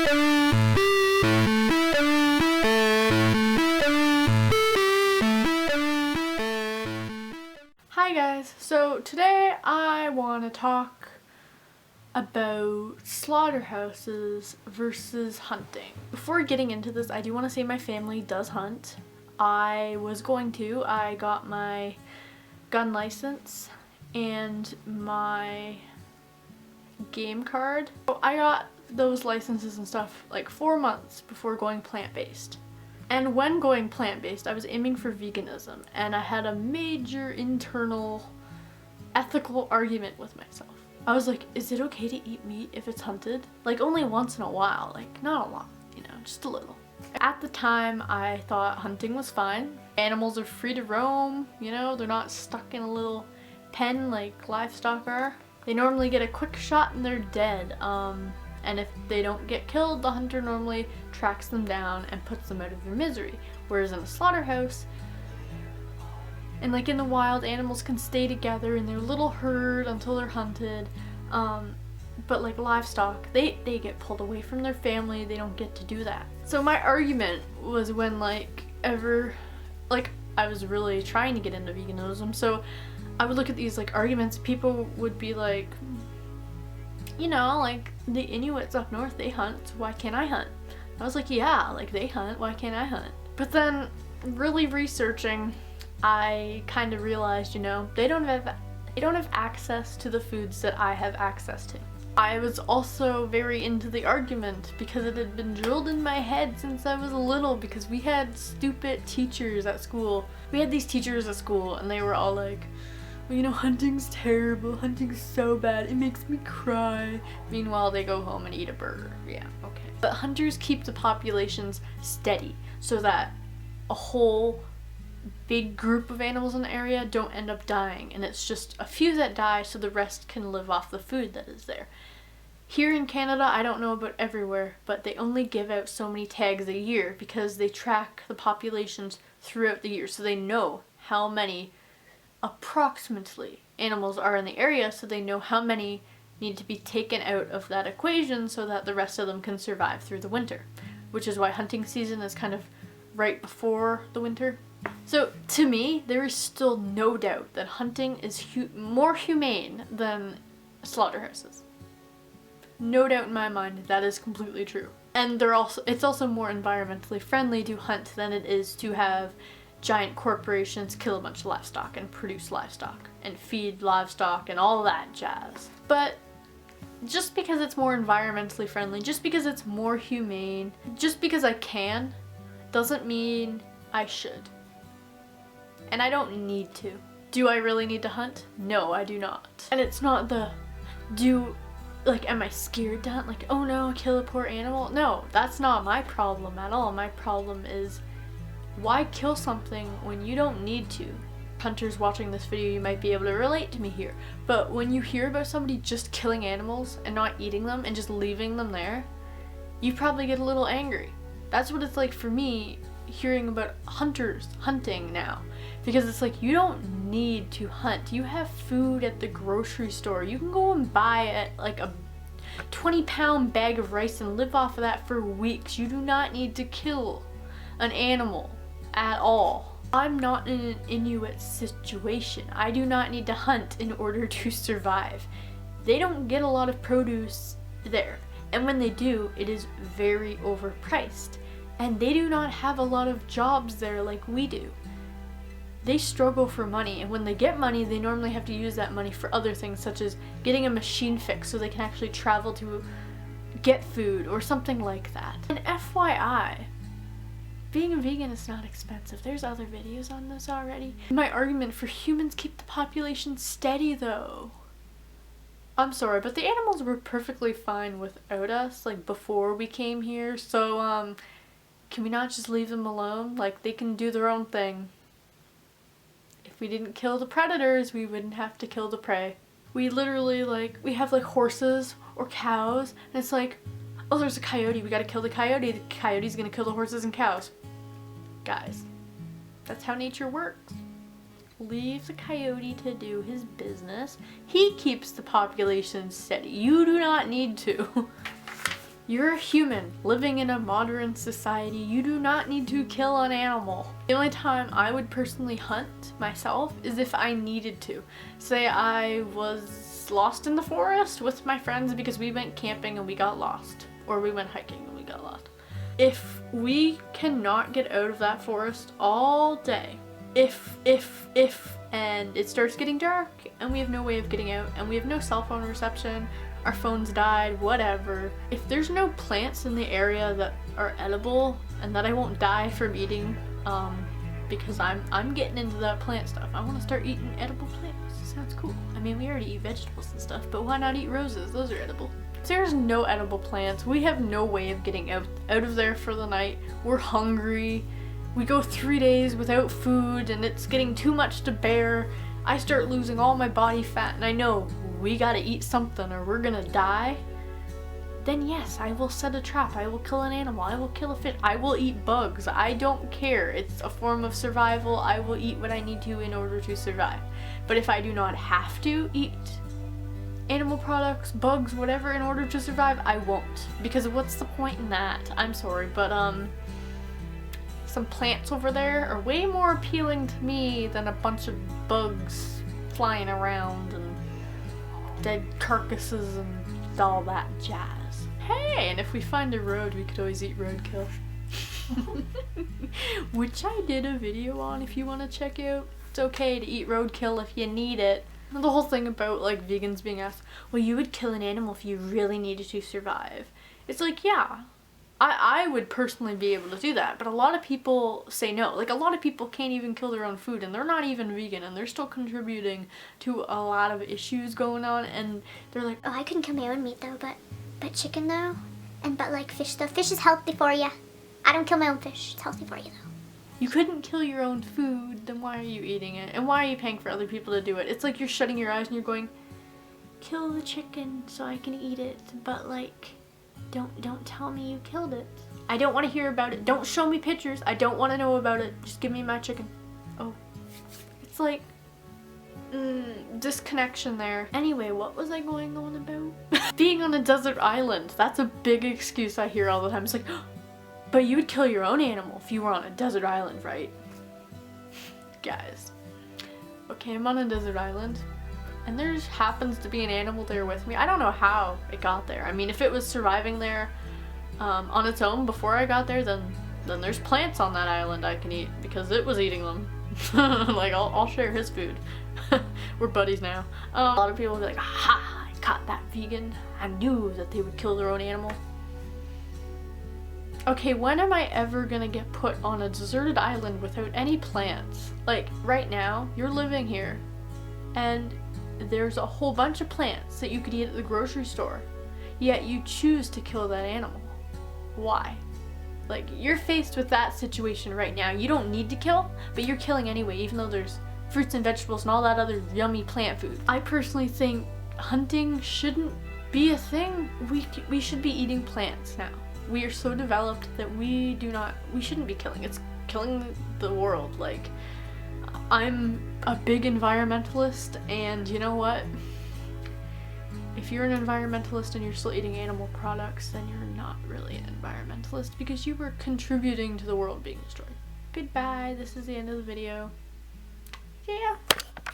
Hi guys, so today I want to talk about slaughterhouses versus hunting. Before getting into this, I do want to say my family does hunt. I got my gun license and my game card. So I got those licenses and stuff like 4 months before going plant-based. And when going plant-based, I was aiming for veganism, and I had a major internal ethical argument with myself. I was like, is it okay to eat meat if it's hunted? Like only once in a while, like not a lot, you know, just a little. At the time, I thought hunting was fine. Animals are free to roam, you know, they're not stuck in a little pen like livestock are. They normally get a quick shot and they're dead. And if they don't get killed, the hunter normally tracks them down and puts them out of their misery. Whereas in a slaughterhouse, and like in the wild, animals can stay together in their little herd until they're hunted. But like livestock, they get pulled away from their family, they don't get to do that. So my argument was when I was really trying to get into veganism, so I would look at these like arguments, people would be like, you know, like the Inuits up north, they hunt, so why can't I hunt? I was like, yeah, like they hunt, why can't I hunt? But then really researching, I kind of realized, you know, they don't have access to the foods that I have access to. I was also very into the argument because it had been drilled in my head since I was little, because we had stupid teachers at school. We had these teachers at school and they were all like, well, you know, hunting's terrible, hunting's so bad, it makes me cry. Meanwhile, they go home and eat a burger. Yeah, okay. But hunters keep the populations steady so that a whole big group of animals in the area don't end up dying, and it's just a few that die so the rest can live off the food that is there. Here in Canada, I don't know about everywhere, but they only give out so many tags a year because they track the populations throughout the year, so they know how many approximately animals are in the area, so they know how many need to be taken out of that equation so that the rest of them can survive through the winter, which is why hunting season is kind of right before the winter. So to me, there is still no doubt that hunting is more humane than slaughterhouses. No doubt in my mind that is completely true. And it's also more environmentally friendly to hunt than it is to have giant corporations kill a bunch of livestock and produce livestock and feed livestock and all that jazz. But just because it's more environmentally friendly, just because it's more humane, just because I can, doesn't mean I should. And I don't need to. Do I really need to hunt? No, I do not. And it's not am I scared to hunt? Like, oh no, kill a poor animal? No, that's not my problem at all. My problem is, why kill something when you don't need to? Hunters watching this video, you might be able to relate to me here. But when you hear about somebody just killing animals and not eating them and just leaving them there, you probably get a little angry. That's what it's like for me hearing about hunters hunting now. Because it's like, you don't need to hunt. You have food at the grocery store. You can go and buy like a 20-pound bag of rice and live off of that for weeks. You do not need to kill an animal at all. I'm not in an Inuit situation. I do not need to hunt in order to survive. They don't get a lot of produce there. And when they do, it is very overpriced. And they do not have a lot of jobs there like we do. They struggle for money, and when they get money, they normally have to use that money for other things, such as getting a machine fixed so they can actually travel to get food or something like that. And FYI, being a vegan is not expensive. There's other videos on this already. My argument for humans keep the population steady though. I'm sorry, but the animals were perfectly fine without us, like before we came here, so can we not just leave them alone? Like, they can do their own thing. If we didn't kill the predators, we wouldn't have to kill the prey. We literally, we have horses or cows, and it's like, oh, there's a coyote, we gotta kill the coyote. The coyote's gonna kill the horses and cows. Guys, that's how nature works. Leave the coyote to do his business. He keeps the population steady. You do not need to. You're a human living in a modern society. You do not need to kill an animal. The only time I would personally hunt myself is if I needed to. Say I was lost in the forest with my friends because we went camping and we got lost. Or we went hiking and we got lost. If we cannot get out of that forest all day, and it starts getting dark and we have no way of getting out and we have no cell phone reception, our phones died, whatever. If there's no plants in the area that are edible and that I won't die from eating, because I'm getting into that plant stuff. I want to start eating edible plants. Sounds cool. I mean, we already eat vegetables and stuff, but why not eat roses? Those are edible. If there's no edible plants, we have no way of getting out of there for the night. We're hungry. We go 3 days without food and it's getting too much to bear. I start losing all my body fat and I know we gotta eat something or we're gonna die. Then yes, I will set a trap. I will kill an animal. I will kill a fish. I will eat bugs. I don't care. It's a form of survival. I will eat what I need to in order to survive. But if I do not have to eat animal products, bugs, whatever in order to survive, I won't. Because what's the point in that? I'm sorry, but some plants over there are way more appealing to me than a bunch of bugs flying around and dead carcasses and all that jazz. Hey, and if we find a road, we could always eat roadkill. Which I did a video on if you want to check out. It's okay to eat roadkill if you need it. And the whole thing about like vegans being asked, well, you would kill an animal if you really needed to survive. It's like, yeah, I would personally be able to do that, but a lot of people say no. Like, a lot of people can't even kill their own food, and they're not even vegan, and they're still contributing to a lot of issues going on, and they're like, oh, I couldn't kill my own meat though, but chicken though, but like fish though. Fish is healthy for you. I don't kill my own fish. It's healthy for you though. You couldn't kill your own food, then why are you eating it? And why are you paying for other people to do it? It's like you're shutting your eyes and you're going, kill the chicken so I can eat it, but like, don't tell me you killed it. I don't want to hear about it. Don't show me pictures. I don't want to know about it. Just give me my chicken. Oh. It's like, disconnection there. Anyway, what was I going on about? Being on a desert island. That's a big excuse I hear all the time. It's like, but you would kill your own animal if you were on a desert island, right? Guys. Okay, I'm on a desert island. And there just happens to be an animal there with me. I don't know how it got there. I mean, if it was surviving there on its own before I got there, then there's plants on that island I can eat because it was eating them. Like, I'll share his food. We're buddies now. A lot of people will be like, ha! I caught that vegan. I knew that they would kill their own animal. Okay, when am I ever gonna get put on a deserted island without any plants? Like, right now, you're living here, and there's a whole bunch of plants that you could eat at the grocery store, yet you choose to kill that animal. Why? Like, you're faced with that situation right now. You don't need to kill, but you're killing anyway, even though there's fruits and vegetables and all that other yummy plant food. I personally think hunting shouldn't be a thing. We should be eating plants now. We are so developed that we shouldn't be killing. It's killing the world. Like, I'm a big environmentalist, and you know what? If you're an environmentalist and you're still eating animal products, then you're not really an environmentalist because you were contributing to the world being destroyed. Goodbye, this is the end of the video. Yeah.